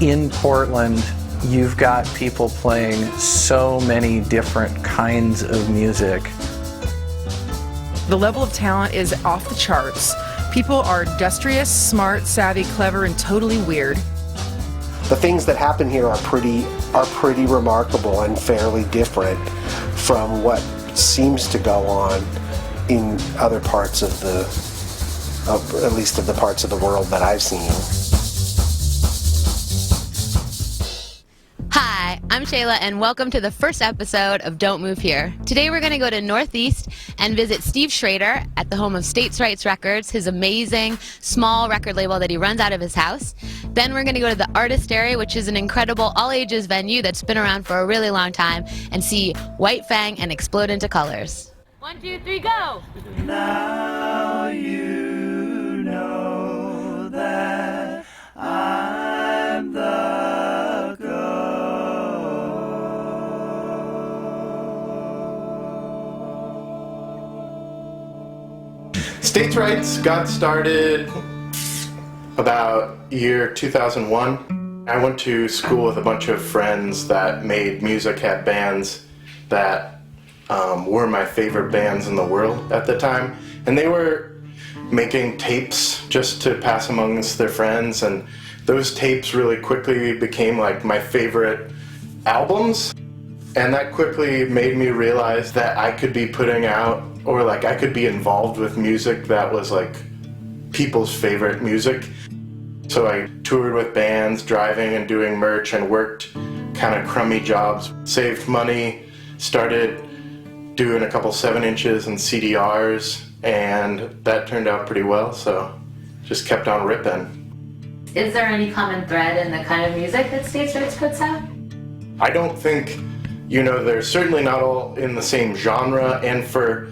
in Portland, you've got people playing so many different kinds of music. The level of talent is off the charts. People are industrious, smart, savvy, clever, and totally weird. The things that happen here are pretty remarkable and fairly different from what seems to go on in other parts of at least of the parts of the world that I've seen. Hi, I'm Shayla, and welcome to the first episode of Don't Move Here. Today we're going to go to Northeast and visit Steve Schrader at the home of States' Rights Records, his amazing small record label that he runs out of his house. Then we're going to go to the Artistery, which is an incredible all-ages venue that's been around for a really long time, and see White Fang and Explode into Colors. 1, 2, 3, go! Now you know that I'm the States' Rights got started about year 2001. I went to school with a bunch of friends that made music, had bands that were my favorite bands in the world at the time. And they were making tapes just to pass amongst their friends, and those tapes really quickly became like my favorite albums. And that quickly made me realize that I could be putting out, or like I could be involved with music that was like people's favorite music. So I toured with bands, driving and doing merch, and worked kind of crummy jobs, saved money, started doing a couple 7-inches and CDRs, and that turned out pretty well, so just kept on ripping. Is there any common thread in the kind of music that States' Rights puts out? I don't think, they're certainly not all in the same genre, and for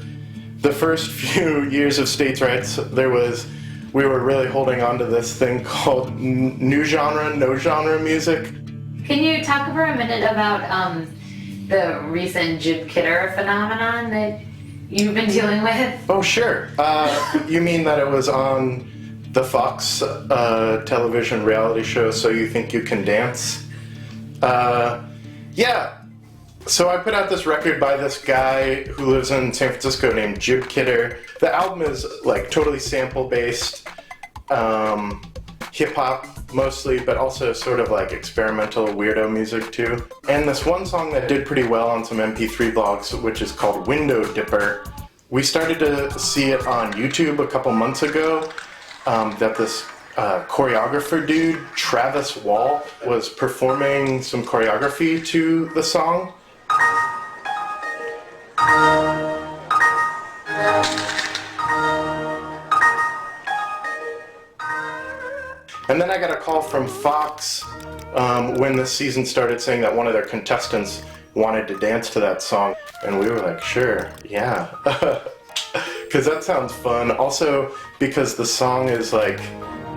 the first few years of States' Rights, we were really holding on to this thing called new genre, no genre music. Can you talk for a minute about the recent Jib Kidder phenomenon that you've been dealing with? Oh, sure. You mean that it was on the Fox television reality show, So You Think You Can Dance? Yeah. So I put out this record by this guy who lives in San Francisco named Jib Kidder. The album is like totally sample-based, hip-hop mostly, but also sort of like experimental weirdo music too. And this one song that did pretty well on some MP3 blogs, which is called Window Dipper. We started to see it on YouTube a couple months ago, that this choreographer dude, Travis Wall, was performing some choreography to the song. And then I got a call from Fox when the season started, saying that one of their contestants wanted to dance to that song. And we were like, sure, yeah. Because that sounds fun. Also, because the song is like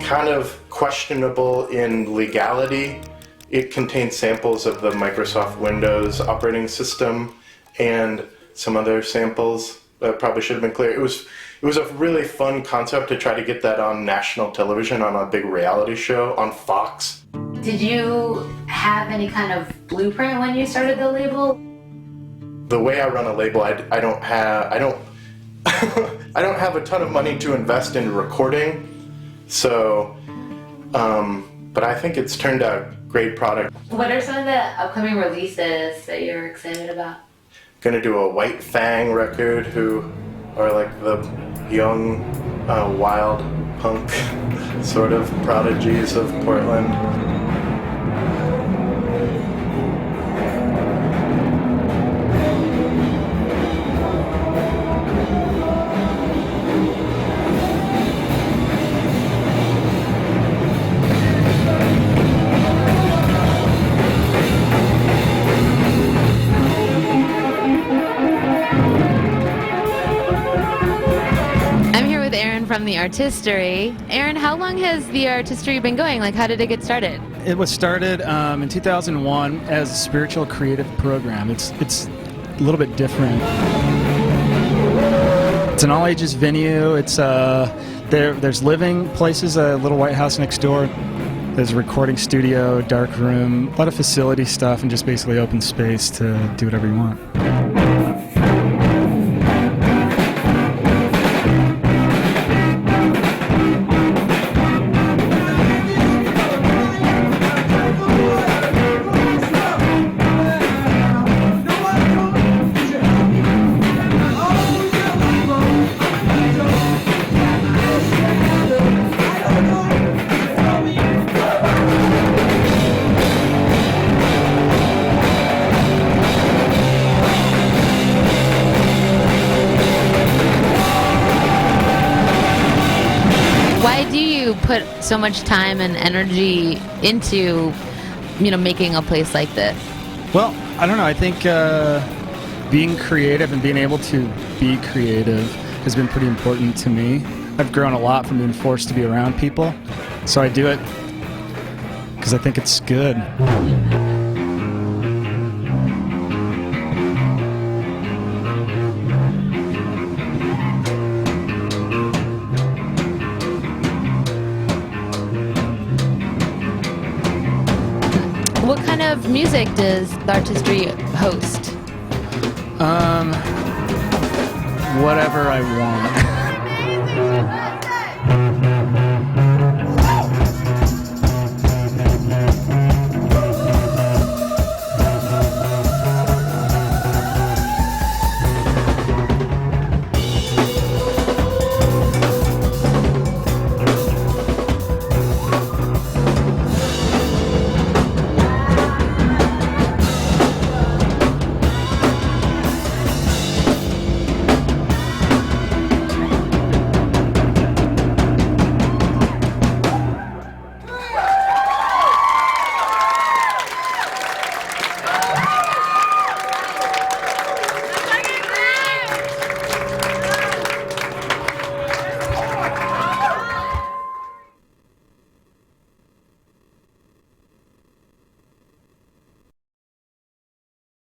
kind of questionable in legality. It contains samples of the Microsoft Windows operating system and some other samples that probably should have been clear. It was a really fun concept to try to get that on national television on a big reality show on Fox. Did you have any kind of blueprint when you started the label? The way I run a label, I don't have I don't have a ton of money to invest in recording, so but I think it's turned out great product. What are some of the upcoming releases that you're excited about? Gonna do a White Fang record, who are like the young, wild punk sort of prodigies of Portland. From the Artistery. Aaron, how long has the Artistery been going? Like, how did it get started? It was started in 2001 as a spiritual creative program. It's a little bit different. It's an all-ages venue. It's there's living places, a little White House next door. There's a recording studio, dark room, a lot of facility stuff, and just basically open space to do whatever you want. Why do you put so much time and energy into, making a place like this? Well, I don't know. I think being creative and being able to be creative has been pretty important to me. I've grown a lot from being forced to be around people, so I do it because I think it's good. What kind of music does the Artistery host? Whatever I want.